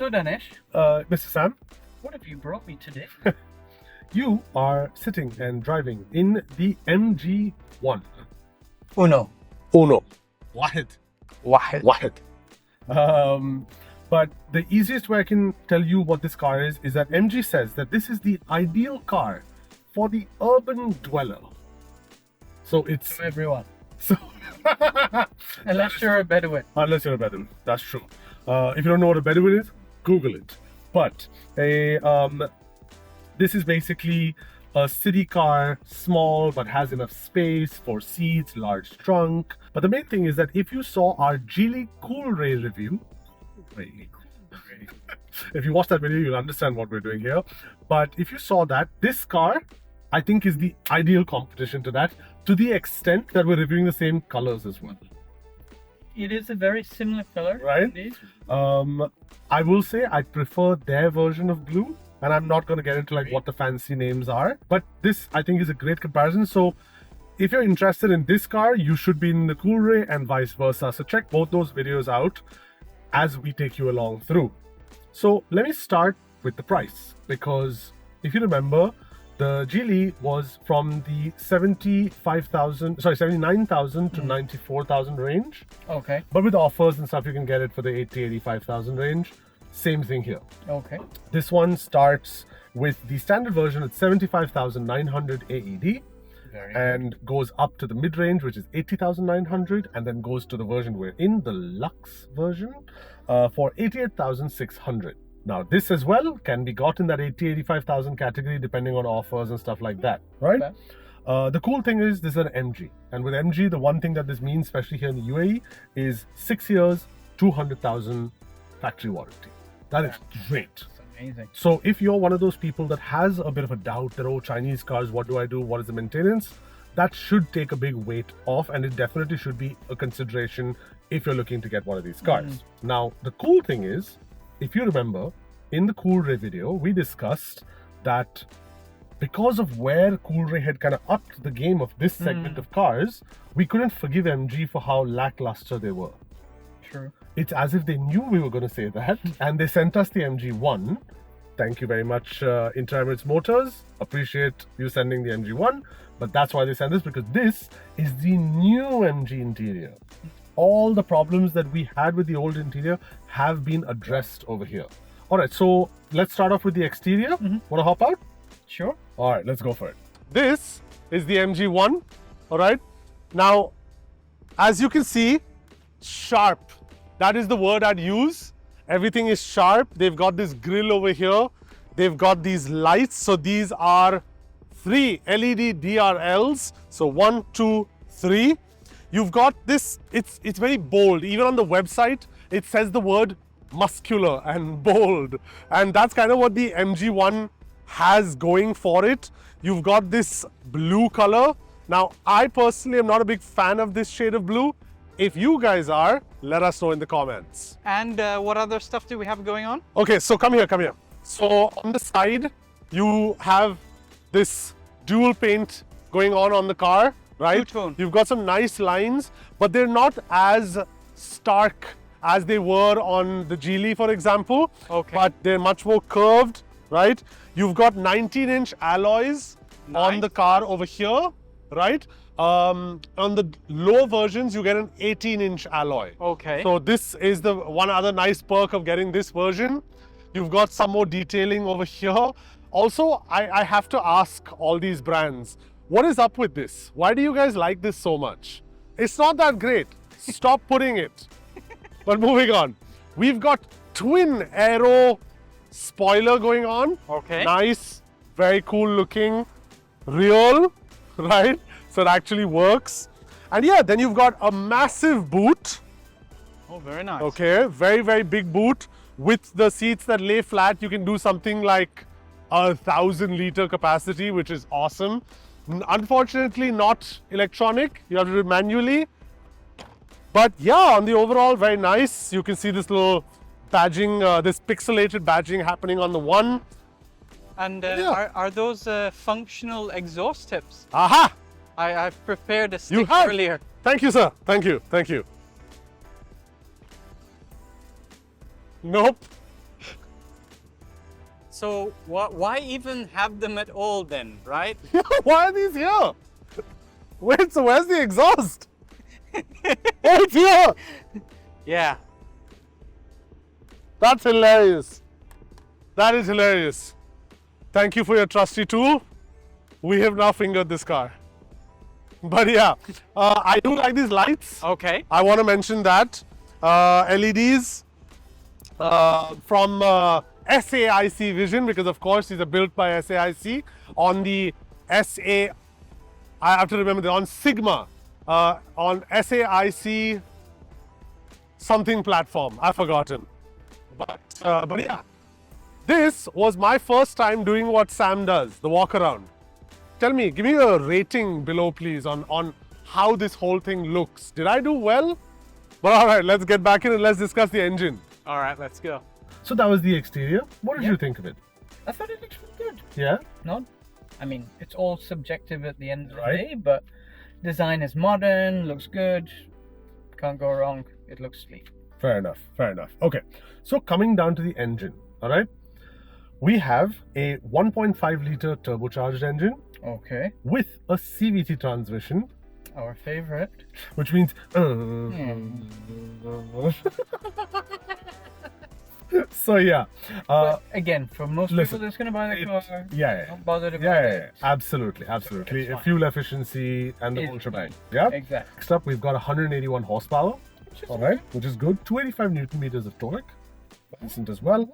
So Daanesh, Mr. Sam, what have you brought me today? you are sitting and driving in the MG1. Uno. Uno. Wahid. Wahid. Wahid. But the easiest way I can tell you what this car is that MG says that this is the ideal car for the urban dweller. So it's For everyone. so Unless you're a Bedouin. unless you're a Bedouin, that's true. If you don't know what a Bedouin is, Google it. But this is basically a city car, small but has enough space for seats, large trunk. But the main thing is that if you saw our Geely Cool Ray review, if you watch that video, you'll understand what we're doing here. But if you saw that, this car, I think, is the ideal competition to that, to the extent that we're reviewing the same colors as well. It is a very similar color. Right? Indeed. I will say I prefer their version of blue, and I'm not going to get into like what the fancy names are, but this I think is a great comparison. So if you're interested in this car, you should be in the Cool Ray and vice versa. So check both those videos out as we take you along through. So let me start with the price, because if you remember, the Geely was from the 79,000 to 94,000 range. Okay. But with offers and stuff, you can get it for the 85,000 range. Same thing here. Okay. This one starts with the standard version at 75,900 AED Very and goes up to the mid-range, which is 80,900, and then goes to the version we're in, the Lux version, for 88,600. Now, this as well can be got in that 85,000 category depending on offers and stuff like that, right? Okay. The cool thing is this is an MG, and with MG, the one thing that this means, especially here in the UAE, is 6 years, 200,000 factory warranty. That is great. It's amazing. So if you're one of those people that has a bit of a doubt that, oh, Chinese cars, what do I do? What is the maintenance? That should take a big weight off, and it definitely should be a consideration if you're looking to get one of these cars. Now, the cool thing is, if you remember, in the Cool Ray video, we discussed that because of where Cool Ray had kind of upped the game of this segment of cars, we couldn't forgive MG for how lackluster they were. True. It's as if they knew we were going to say that, and they sent us the MG1. Thank you very much, Inter-Emirates Motors. Appreciate you sending the MG1, but that's why they sent this, because this is the new MG interior. All the problems that we had with the old interior have been addressed over here. All right, so let's start off with the exterior. Want to hop out? Sure. All right, let's go for it. This is the MG1. All right. Now, as you can see, sharp. That is the word I'd use. Everything is sharp. They've got this grille over here. They've got these lights. So these are 3 LED DRLs. So 1, 2, 3. You've got this, it's very bold. Even on the website, it says the word muscular and bold. And that's kind of what the MG1 has going for it. You've got this blue color. Now, I personally am not a big fan of this shade of blue. If you guys are, let us know in the comments. And what other stuff do we have going on? Okay, so come here. So on the side, you have this dual paint going on the car, right? Two-tone. You've got some nice lines, but they're not as stark as they were on the Geely, for example. Okay. But they're much more curved, right? You've got 19-inch alloys on the car over here, right? On the lower versions, you get an 18-inch alloy. Okay. So this is the one other nice perk of getting this version. You've got some more detailing over here. Also, I have to ask all these brands, what is up with this? Why do you guys like this so much? It's not that great. Stop putting it. But moving on, we've got twin aero spoiler going on. Okay. Nice, very cool looking, real, right? So it actually works. And yeah, then you've got a massive boot. Oh, very nice. Okay, very, very big boot. With the seats that lay flat, you can do something like 1,000-liter capacity, which is awesome. Unfortunately, not electronic. You have to do it manually. But yeah, on the overall, very nice. You can see this little badging, this pixelated badging happening on the one. And Yeah. are those functional exhaust tips? Aha! I've prepared a You stick have. earlier. Thank you, sir. Thank you. Thank you. Nope. So why even have them at all then, right? Why are these here? Wait, so where's the exhaust? Oh, it's here. Yeah. That's hilarious. That is hilarious. Thank you for your trusty tool. We have now fingered this car. But yeah, I do like these lights. Okay. I want to mention that. LEDs from SAIC Vision, because of course these are built by SAIC on the I have to remember on Sigma, on SAIC something platform. I've forgotten. But yeah, this was my first time doing what Sam does, the walk around. Tell me, give me a rating below, please, on how this whole thing looks. Did I do well? But all right, let's get back in and let's discuss the engine. All right, let's go. So that was the exterior. What did Yeah. you think of it? I thought it looked good. Yeah? No, I mean, it's all subjective at the end of Right. the day, but design is modern, looks good, can't go wrong. It looks sleek. Fair enough, fair enough. Okay, so coming down to the engine, all right? We have a 1.5 litre turbocharged engine Okay, with a CVT transmission, our favorite. which means so yeah, But again, for most listen, people that's going to buy the it- car, yeah, don't bother to buy yeah, it. absolutely, absolutely. It's fine. Fuel efficiency and the whole It's shebang. fine. Yeah. Exactly. Next up, we've got 181 horsepower. Which is All right, which is good. 285 Newton meters of torque, decent as well,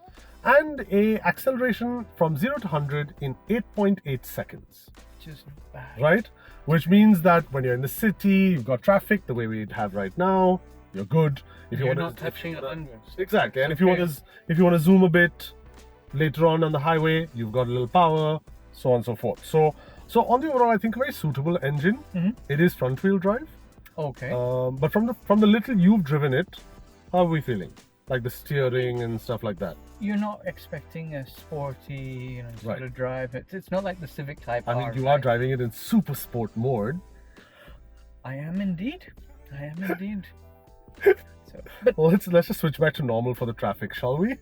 and a acceleration from 0 to 100 in 8.8 seconds. Which is not bad. Right, which means that when you're in the city, you've got traffic the way we have right now. You're good. If You're want not touching 100. exactly, and It's if okay. you want to zoom a bit later on the highway, you've got a little power, so on and so forth. So on the overall, I think a very suitable engine. Mhm. It is front wheel drive. Okay. But from the little you've driven it, how are we feeling? Like the steering and stuff like that. You're not expecting a sporty, sort Right. of drive. It's not like the Civic Type I R. mean, you are right? driving it in super sport mode. I am indeed. So, but Well, let's just switch back to normal for the traffic, shall we?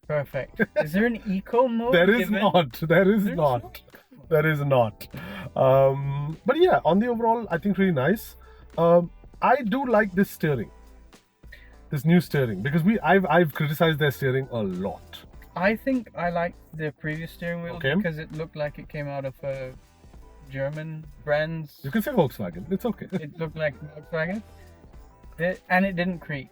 perfect. Is there an eco mode? There is given? not. There is There's not. There is not. But yeah, on the overall, I think really nice. I do like this steering, this new steering, because I've criticized their steering a lot. I think I liked the previous steering wheel Okay. because it looked like it came out of a German brand's. You can say Volkswagen. It's okay. It looked like Volkswagen, and it didn't creak.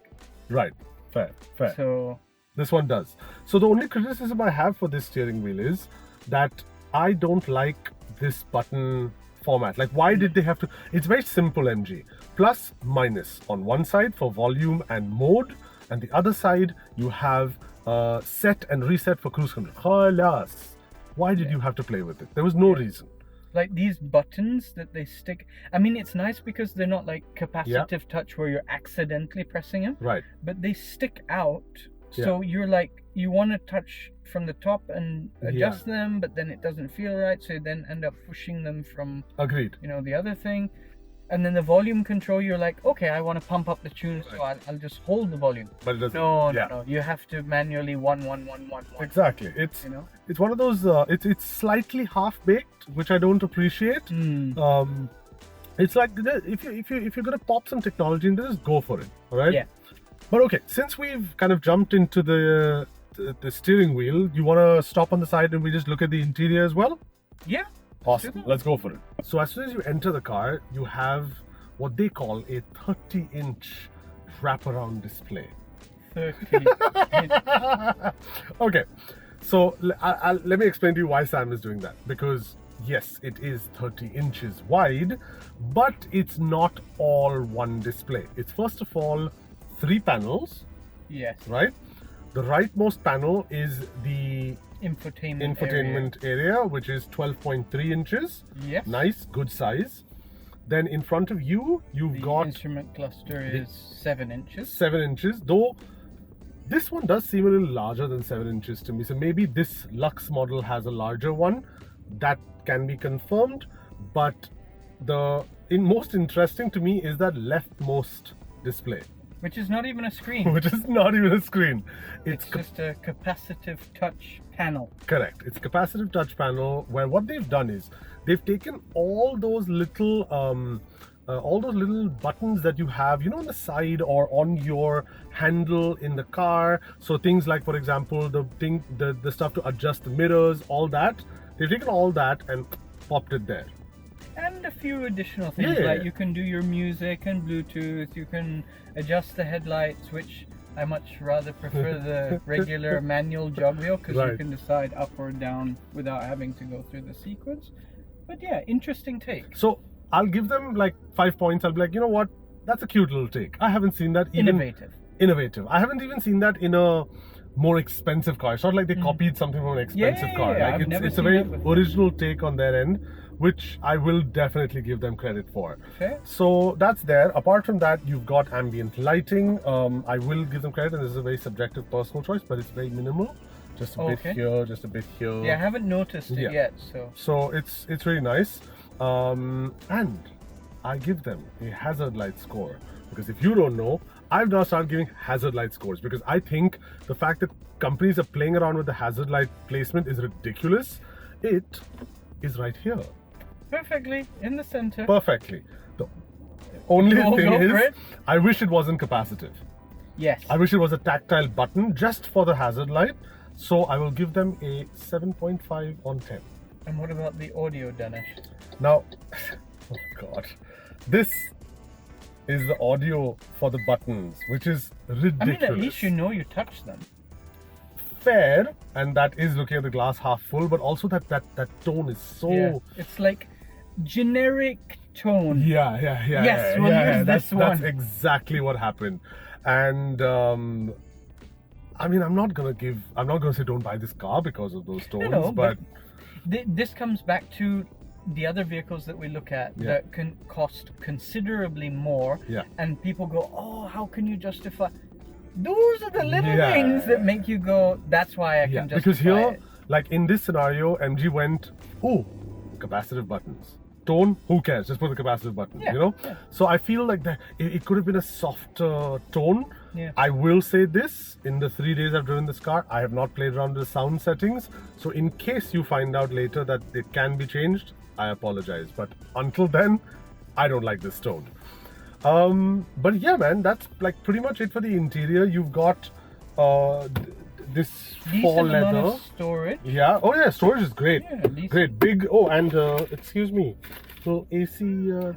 Right. Fair. So This one does. So the only criticism I have for this steering wheel is that I don't like this button format. Like, why did they have to? It's very simple, MG. Plus, minus on one side for volume and mode, and the other side you have set and reset for cruise control. Khalas. Why did you have to play with it? There was no reason. like these buttons that they stick. I mean, it's nice because they're not like capacitive touch where you're accidentally pressing them, Right. but they stick out. So you're like, you want to touch from the top and adjust them, but then it doesn't feel right. So you then end up pushing them from, Agreed. the other thing. And then the volume control, you're like, okay, I want to pump up the tune, so I'll just hold the volume. But it doesn't. No. You have to manually one. Exactly. It's You know? it's one of those. It's slightly half baked, which I don't appreciate. It's like if you're gonna pop some technology into this, go for it. All right. Yeah. But okay, since we've kind of jumped into the steering wheel, you want to stop on the side and we just look at the interior as well? Yeah. Awesome. Let's go for it. So as soon as you enter the car, you have what they call a 30-inch wraparound display. 30. Okay, so let me explain to you why Sam is doing that. Because yes, it is 30 inches wide, but it's not all one display. It's first of all 3 panels, Yes. right? The rightmost panel is the Infotainment area, which is 12.3 inches. Yes. Nice, good size. Then in front of you, you've The got instrument cluster is 7 inches. 7 inches, though this one does seem a little larger than 7 inches to me. So maybe this Lux model has a larger one. That can be confirmed. But most interesting to me is that leftmost display. Which is not even a screen. which is not even a screen. It's just a capacitive touch panel. Correct. It's a capacitive touch panel where what they've done is they've taken all those little buttons that you have, on the side or on your handle in the car. So things like, for example, the stuff to adjust the mirrors, all that. They've taken all that and popped it there. And a few additional things, like you can do your music and Bluetooth, you can adjust the headlights, which I much rather prefer the regular manual jog wheel, because you can decide up or down without having to go through the sequence. But yeah, interesting take. So I'll give them like 5 points. I'll be like, you know what? That's a cute little take. I haven't seen that. Innovative. I haven't even seen that in a more expensive car. It's not like they copied something from an expensive car. Like it's a very original take on their end, which I will definitely give them credit for. Okay. So that's there. Apart from that, you've got ambient lighting. I will give them credit, and this is a very subjective personal choice, but it's very minimal. Just a bit here, just a bit here. Yeah, I haven't noticed it yet. So it's really nice. And I give them a hazard light score, because if you don't know, I've now started giving hazard light scores, because I think the fact that companies are playing around with the hazard light placement is ridiculous. It is right here. Perfectly in the center. Perfectly. The only thing is, I wish it wasn't capacitive. Yes. I wish it was a tactile button just for the hazard light. So I will give them a 7.5 on 10. And what about the audio, Daanesh? Now, oh God, this is the audio for the buttons, which is ridiculous. I mean, at least you know you touched them. Fair, and that is looking at the glass half full, but also that tone is so... Yeah. It's like generic tone. Yeah. Yes, we'll use this one. That's exactly what happened. And I mean, I'm not gonna say don't buy this car because of those tones, No, but this comes back to the other vehicles that we look at that can cost considerably more, and people go, oh, how can you justify? Those are the little things that make you go, that's why I can justify because here, it. like in this scenario, MG went, oh, capacitive buttons. Tone, who cares? Just put the capacitive button, So I feel like that it could have been a softer tone. Yeah. I will say this, in the 3 days I've driven this car, I have not played around with the sound settings. So in case you find out later that it can be changed, I apologize. But until then, I don't like this tone. But yeah, man, that's like pretty much it for the interior. You've got this faux leather. Amount of storage. Yeah. Oh yeah, storage is great. Yeah, great, big. Oh, and excuse me, little AC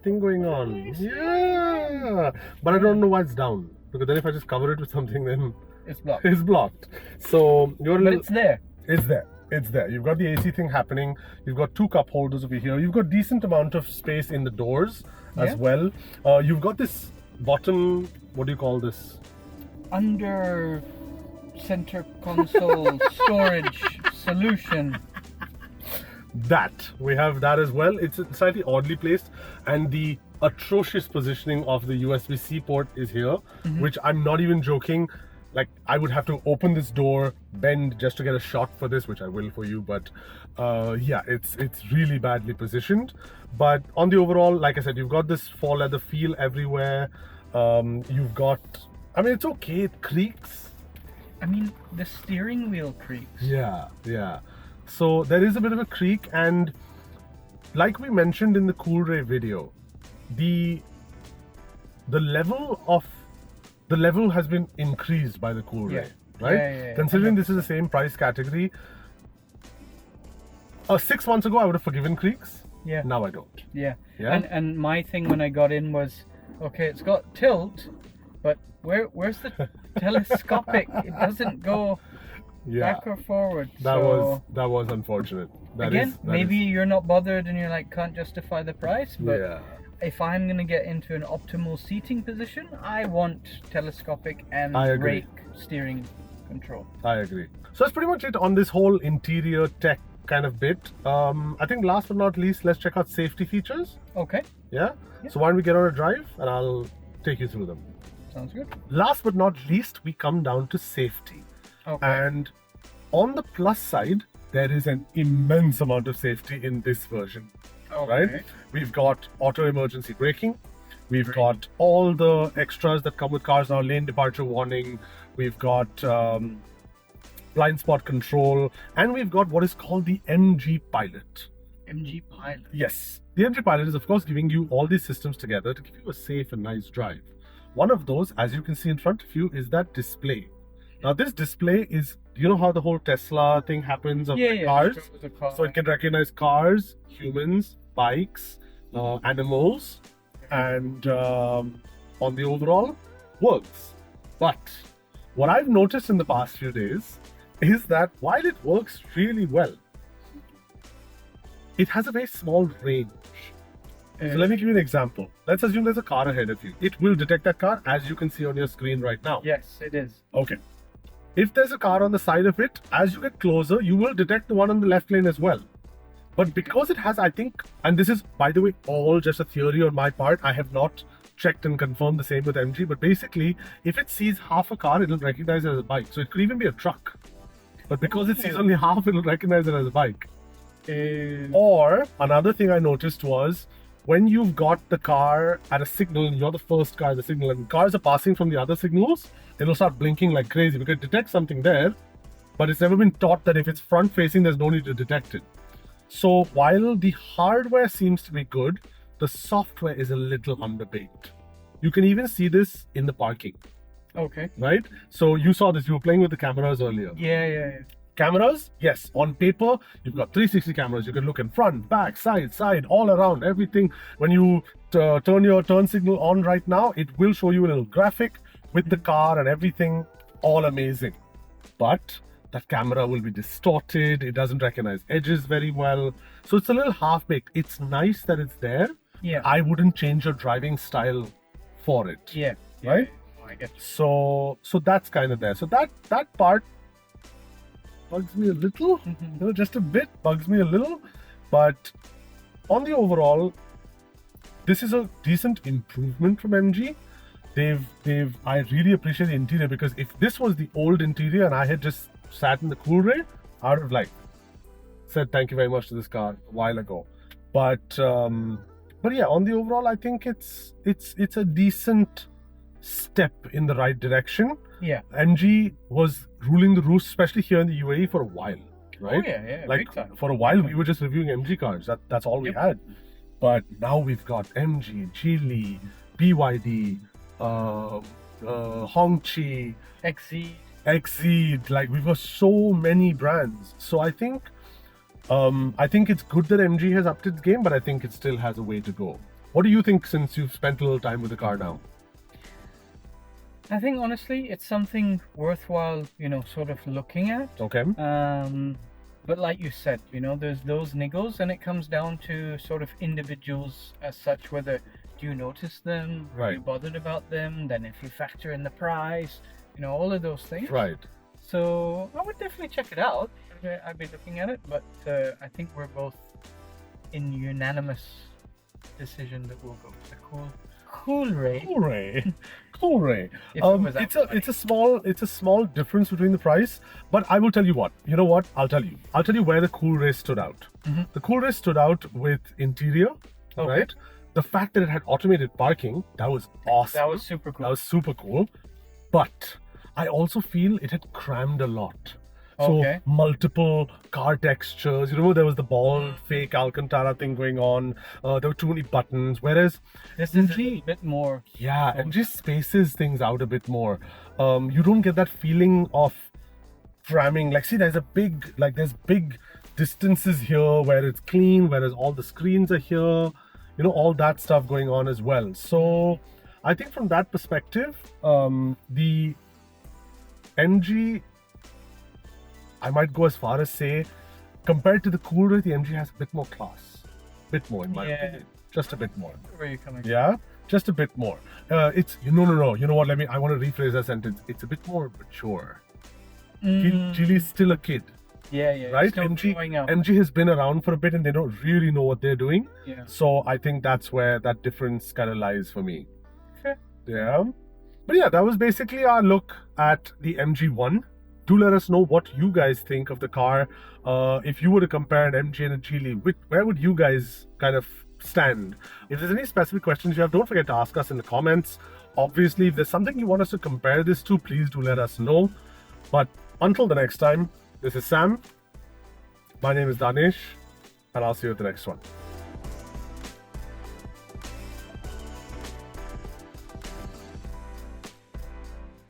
thing going on. Yeah. But I don't know why it's down, because then if I just cover it with something, then it's blocked. It's blocked. So but it's there. It's there. It's there. You've got the AC thing happening. You've got 2 cup holders over here. You've got decent amount of space in the doors as well. You've got this bottom, what do you call this? Under center console storage solution. That. We have that as well. It's slightly oddly placed, and the atrocious positioning of the USB-C port is here, which I'm not even joking. Like, I would have to open this door, bend just to get a shot for this, which I will for you. But yeah, it's really badly positioned. But on the overall, like I said, you've got this faux leather feel everywhere. You've got, I mean, it's okay. It creaks. I mean, the steering wheel creaks. Yeah. So there is a bit of a creak, and like we mentioned in the Cool Ray video, the level has been increased by the Cool Ray, right? Yeah. Considering this is the same price category, 6 months ago I would have forgiven creaks. Yeah. Now I don't. Yeah. Yeah. And my thing when I got in was, okay, it's got tilt, but where's the telescopic? It doesn't go back or forward. That was unfortunate. Maybe you're not bothered and you're like, can't justify the price, but if I'm gonna get into an optimal seating position, I want telescopic and brake steering control. I agree. So that's pretty much it on this whole interior tech kind of bit. I think last but not least, let's check out safety features. Okay. Yeah? So why don't we get on a drive and I'll take you through them. Sounds good. Last but not least, we come down to safety. Okay. And on the plus side, there is an immense amount of safety in this version. Okay. Right? We've got auto emergency braking. We've got all the extras that come with cars now, lane departure warning. We've got blind spot control, and we've got what is called the MG Pilot. MG Pilot. Yes, the MG Pilot is of course giving you all these systems together to give you a safe and nice drive. One of those, as you can see in front of you, is that display. Now this display is, you know how the whole Tesla thing happens of cars? So it can recognize cars, humans, bikes, animals, and on the overall works. But what I've noticed in the past few days is that while it works really well, it has a very small range. So let me give you an example. Let's assume there's a car ahead of you. It will detect that car, as you can see on your screen right now. Yes, it is. Okay. If there's a car on the side of it, as you get closer, you will detect the one on the left lane as well. But because it has, I think, and this is, by the way, all just a theory on my part, I have not checked and confirmed the same with MG, but basically, if it sees half a car, it'll recognize it as a bike. So it could even be a truck. But because it sees only half, it'll recognize it as a bike. Or another thing I noticed was, when you've got the car at a signal, and you're the first car at the signal, and cars are passing from the other signals, it'll start blinking like crazy because it detects something there, but it's never been taught that if it's front facing, there's no need to detect it. So while the hardware seems to be good, the software is a little underbaked. You can even see this in the parking. Okay. Right? So you saw this, you were playing with the cameras earlier. Yeah. Cameras, yes, on paper, you've got 360 cameras. You can look in front, back, side, all around, everything. When you turn your turn signal on right now, it will show you a little graphic with the car and everything, all amazing. But that camera will be distorted. It doesn't recognize edges very well. So it's a little half-baked. It's nice that it's there. Yeah. I wouldn't change your driving style for it. Yeah. Right? I get you. So that's kind of there. So that part bugs me a little, just a bit, bugs me a little. But on the overall, this is a decent improvement from MG. I really appreciate the interior, because if this was the old interior and I had just sat in the cool ray, I would have said thank you very much to this car a while ago. But yeah, on the overall, I think it's a decent step in the right direction. Yeah. MG was ruling the roost, especially here in the UAE, for a while, right? Oh yeah, like big time. For a while, we were just reviewing MG cars. That's all we had. But now we've got MG, Geely, BYD, Hongqi, Exceed. Like, we've got so many brands. So I think it's good that MG has upped its game, but I think it still has a way to go. What do you think, since you've spent a little time with the car now? I think honestly, it's something worthwhile, sort of looking at. Okay. But like you said, there's those niggles, and it comes down to sort of individuals as such, whether do you notice them, right, are you bothered about them, then if you factor in the price, all of those things. Right. So I would definitely check it out. I'd be looking at it, but I think we're both in unanimous decision that we'll go with the Cool Ray. It's a small difference between the price, but I will tell you what. You know what? I'll tell you where the Cool Ray stood out. The Cool Ray stood out with interior, right? The fact that it had automated parking, that was awesome. That was super cool. But I also feel it had crammed a lot. So multiple car textures. There was the bald fake Alcantara thing going on. There were too many buttons. Whereas this is a bit more. Yeah, and just spaces things out a bit more. You don't get that feeling of cramming. Like, see, there's big distances here where it's clean, whereas all the screens are here. All that stuff going on as well. So I think from that perspective, the MG, I might go as far as say, compared to the Cool Ray, the MG has a bit more class. Bit more, in my opinion. Just a bit more. Where are you coming from? Just a bit more. It's, no. You know what? I want to rephrase that sentence. It's a bit more mature. Geely's still a kid. Yeah. Right? MG has been around for a bit and they don't really know what they're doing. Yeah. So I think that's where that difference kind of lies for me. Okay. Yeah. But yeah, that was basically our look at the MG1. Do let us know what you guys think of the car. If you were to compare an MG and a Geely, where would you guys kind of stand. If there's any specific questions you have, don't forget to ask us in the comments. Obviously, if there's something you want us to compare this to, please do let us know. But until the next time, this is Sam. My name is Daanesh, and I'll see you at the next one.